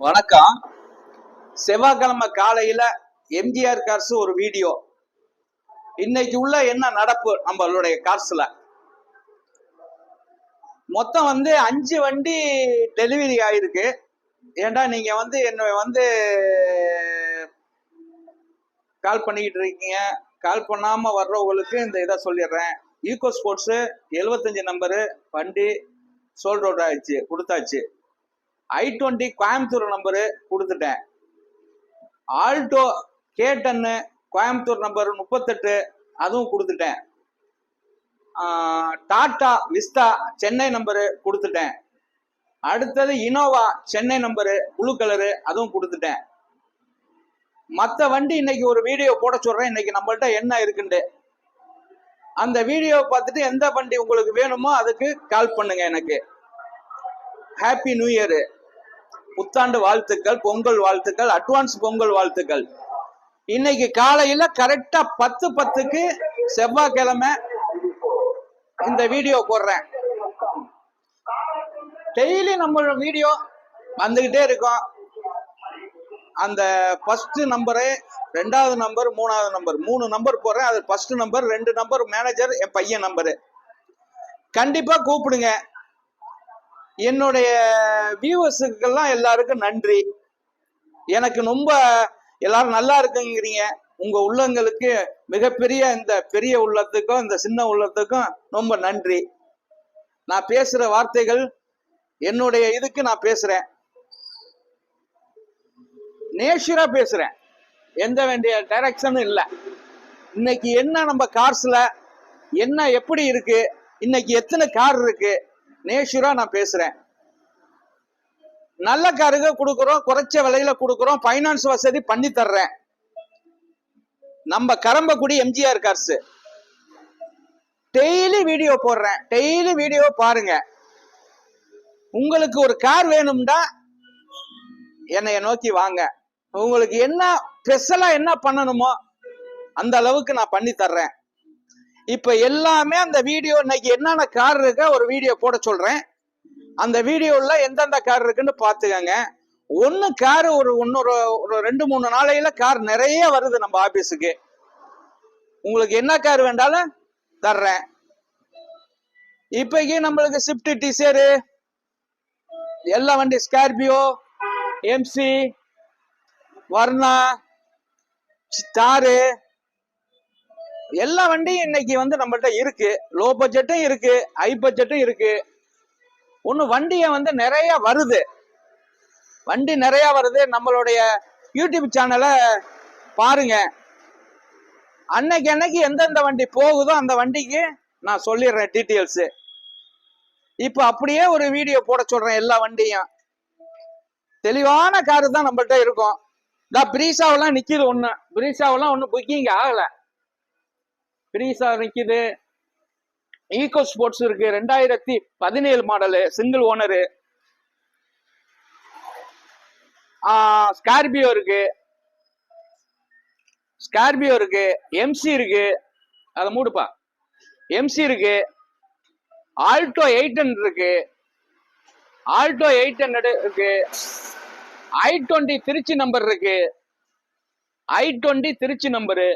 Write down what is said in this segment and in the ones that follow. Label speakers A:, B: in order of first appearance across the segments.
A: வணக்கம். செவ்வாய்க்கிழமை காலையில எம்ஜிஆர் கார்ஸ் ஒரு வீடியோ. இன்னைக்கு உள்ள என்ன நடப்பு நம்மளுடைய கார்ஸ்ல மொத்தம் 5 வண்டி டெலிவரி ஆயிருக்கு. ஏண்டா நீங்க என்ன கால் பண்ணிக்கிட்டு இருக்கீங்க. கால் பண்ணாம வர்றவங்களுக்கு இந்த இதை சொல்லிடுறேன். ஈகோ ஸ்போர்ட்ஸ் 75 நம்பரு வண்டி சோல்ட் அவுட் ஆயிடுச்சு, கொடுத்தாச்சு. i20 கோயம்புத்தூர் நம்பரு கொடுத்துட்டேன். ஆல்டோ K10 கோயம்புத்தூர் நம்பர் 38 அதுவும் கொடுத்துட்டேன். டாடா விஸ்டா சென்னை நம்பரு கொடுத்துட்டேன். அடுத்தது Innova Chennai number blue colour அதுவும் கொடுத்துட்டேன். மற்ற வண்டி இன்னைக்கு ஒரு வீடியோ போட சொல்றேன். இன்னைக்கு நம்மள்ட்ட என்ன இருக்குண்டு அந்த வீடியோ பார்த்துட்டு எந்த வண்டி உங்களுக்கு வேணுமோ அதுக்கு கால் பண்ணுங்க. எனக்கு ஹாப்பி நியூ இயர், புத்தாண்டு வாழ்த்துக்கள், பொங்கல் வாழ்த்துக்கள், அட்வான்ஸ் பொங்கல் வாழ்த்துக்கள். இன்னைக்கு காலையில கரெக்டா 10:10க்கு செவ்வாய்க்கிழமை இந்த வீடியோ போடுறேன். டெய்லி நம்ம வீடியோ வந்துகிட்டே இருக்கும். அந்த ஃபர்ஸ்ட் நம்பரு, 2வது நம்பர், 3வது நம்பர், 3 நம்பர் போடுறேன். அது ஃபர்ஸ்ட் நம்பர், 2 நம்பர் மேனேஜர், என் பையன் நம்பரு. கண்டிப்பா கூப்பிடுங்க. என்னுடைய வியூவர்ஸுக்கெல்லாம் எல்லாருக்கும் நன்றி. எனக்கு ரொம்ப எல்லாரும் நல்லா இருக்குங்கிறீங்க. உங்க உள்ளங்களுக்கு மிகப்பெரிய இந்த பெரிய உள்ளத்துக்கும் இந்த சின்ன உள்ளத்துக்கும் ரொம்ப நன்றி. நான் பேசுற வார்த்தைகள் என்னுடைய இதுக்கு நான் பேசுறேன், நேச்சுரா பேசுறேன். எந்த வேண்டிய டைரக்ஷனும் இல்லை. இன்னைக்கு என்ன நம்ம கார்ஸ்ல என்ன எப்படி இருக்கு, இன்னைக்கு எத்தனை கார் இருக்கு, நேச்சுரா நான் பேசுறேன். நல்ல காருங்க கொடுக்குறோம், குறைச்ச விலையில கொடுக்குறோம், பைனான்ஸ் வசதி பண்ணி தர்றேன். நம்ம Karambakkudi MGR cars daily video போடுறேன். டெய்லி வீடியோ பாருங்க. உங்களுக்கு ஒரு கார் வேணும்டா என்னைய நோக்கி வாங்க. உங்களுக்கு என்ன ஸ்பெஷலா என்ன பண்ணணுமோ அந்த அளவுக்கு நான் பண்ணி தர்றேன். இப்ப எல்லாமே அந்த வீடியோ இன்னைக்கு என்னென்ன கார் இருக்க ஒரு வீடியோ போட சொல்றேன். அந்த வீடியோல எந்தெந்த கார் இருக்குன்னு பாத்துக்கங்க. ஒன்னு கார் ஒரு 2-3 நாளையில கார் நிறைய வருது நம்ம ஆபீஸுக்கு. உங்களுக்கு என்ன கார் வேண்டாலும் தர்றேன். இப்பைக்கு நம்மளுக்கு ஸ்விஃப்ட் டிசைர், எல்லா வண்டி, ஸ்கார்பியோ, எம்சி, வர்ணா, ஸ்டாரு, எல்லா வண்டியும் இன்னைக்கு நம்மள்ட்ட இருக்கு. லோ பட்ஜெட்டும் இருக்கு, ஹை பட்ஜெட்டும் இருக்கு. வண்டிய நிறைய வருது. வண்டி நிறைய வருது. நம்மளுடைய யூடியூப் சேனலை பாருங்க. அன்னைக்கு எந்தெந்த வண்டி போகுதோ அந்த வண்டிக்கு நான் சொல்லிடுறேன் டீட்டெயில்ஸ். இப்ப அப்படியே ஒரு வீடியோ போட சொல்றேன். எல்லா வண்டியும் தெளிவான காரு தான் நம்மள்ட்ட இருக்கும். பிரீசாவெல்லாம் நிக்குது. பிரீசாவெல்லாம் ஒண்ணு புக்கிங் ஆகல. பிரீசா நிக்குது. ஈகோ ஸ்போர்ட்ஸ் இருக்கு, 2017 மாடலு, சிங்கிள் ஓனரு. ஸ்கார்பியோ இருக்கு, எம்சி இருக்கு. அதை மூடுப்பா. எம்சி இருக்கு, ஆல்டோ 800 இருக்கு, ஆல்டோ 800 இருக்கு, i20 திருச்சி நம்பர் இருக்கு, i20 Trichy number,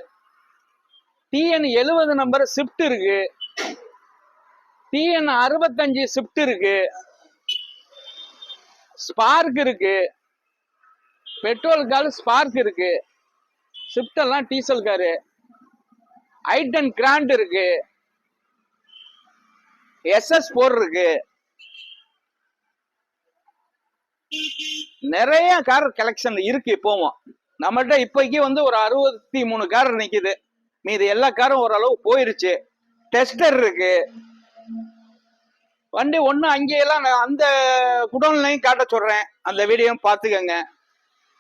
A: TN 70 number Swift இருக்கு, TN 65 ஸ்விஃப்ட் இருக்கு, ஸ்பார்க் இருக்கு, பெட்ரோல் கார் ஸ்பார்க் இருக்கு, ஸ்விஃப்ட் எல்லாம் டீசல் காரு, i10 கிராண்ட் இருக்கு, SS4 இருக்கு. நிறைய கார் கலெக்ஷன் இருக்கு. இப்போவும் நம்மள்ட்ட இப்போக்கு ஒரு 63 கார் நிக்குது. மீது எல்லா காரும் ஓரளவு போயிருச்சு. டெஸ்டர் இருக்கு. வண்டி ஒண்ணு அங்கேயெல்லாம் அந்த குடோன்லையும் காட்ட சொல்றேன். அந்த வீடியோ பாத்துக்கங்க.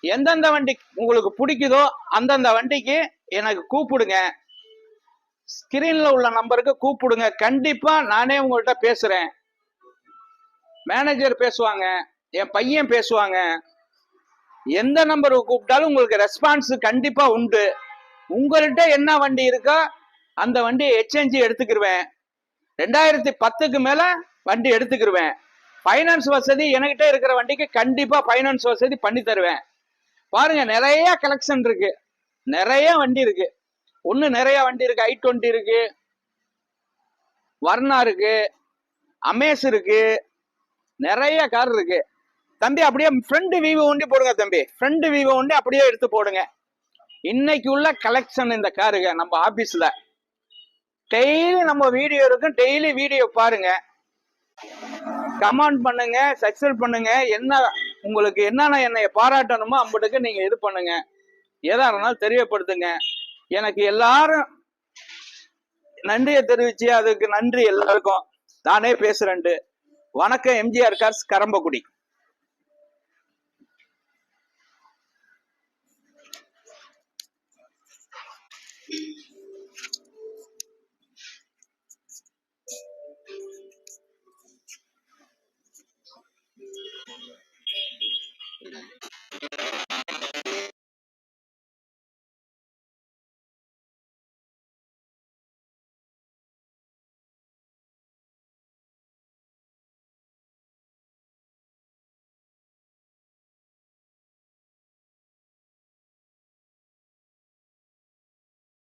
A: எந்தெந்த வண்டி உங்களுக்கு பிடிக்குதோ அந்தந்த வண்டிக்கு எனக்கு கூப்பிடுங்க. ஸ்கிரீன்ல உள்ள நம்பருக்கு கூப்பிடுங்க. கண்டிப்பா நானே உங்கள்கிட்ட பேசுறேன். மேனேஜர் பேசுவாங்க, என் பையன் பேசுவாங்க. எந்த நம்பருக்கு கூப்பிட்டாலும் உங்களுக்கு ரெஸ்பான்ஸ் கண்டிப்பா உண்டு. உங்கள்கிட்ட என்ன வண்டி இருக்கோ அந்த வண்டியை எக்ஸ்சேஞ்ச் எடுத்துக்கிருவேன். 2010க்கு மேல வண்டி எடுத்துக்கிருவேன். ஃபைனான்ஸ் வசதி என்கிட்ட இருக்கிற வண்டிக்கு கண்டிப்பா ஃபைனான்ஸ் வசதி பண்ணி தருவேன். பாருங்க, நிறைய கலெக்ஷன் இருக்கு, நிறைய வண்டி இருக்கு. நிறைய வண்டி இருக்கு. i20 இருக்கு, வர்ணா இருக்கு, அமேஸ் இருக்கு, நிறைய கார் இருக்கு. தம்பி அப்படியே ஃப்ரண்ட் விவோ ஒண்டி போடுங்க தம்பி, ஃப்ரண்ட் விவோ ஒண்டி அப்படியே எடுத்து போடுங்க. இன்னைக்கு உள்ள கலெக்ஷன் இந்த காருங்க. நம்ம ஆபீஸ்ல டெய்லி நம்ம வீடியோ இருக்கும், டெய்லி வீடியோ பாருங்க, கமெண்ட் பண்ணுங்க, சக்சஸ் பண்ணுங்க. என்ன உங்களுக்கு என்னென்ன என்னை பாராட்டணுமோ அம்பட்டுக்கு நீங்க இது பண்ணுங்க, எதா இருந்தாலும் தெரியப்படுத்துங்க. எனக்கு எல்லாரும் நன்றியை தெரிவிச்சு அதுக்கு நன்றி எல்லாருக்கும். நானே பேசுறேன்ட்டு. வணக்கம். எம்ஜிஆர் கார்ஸ், கரம்பக்குடி.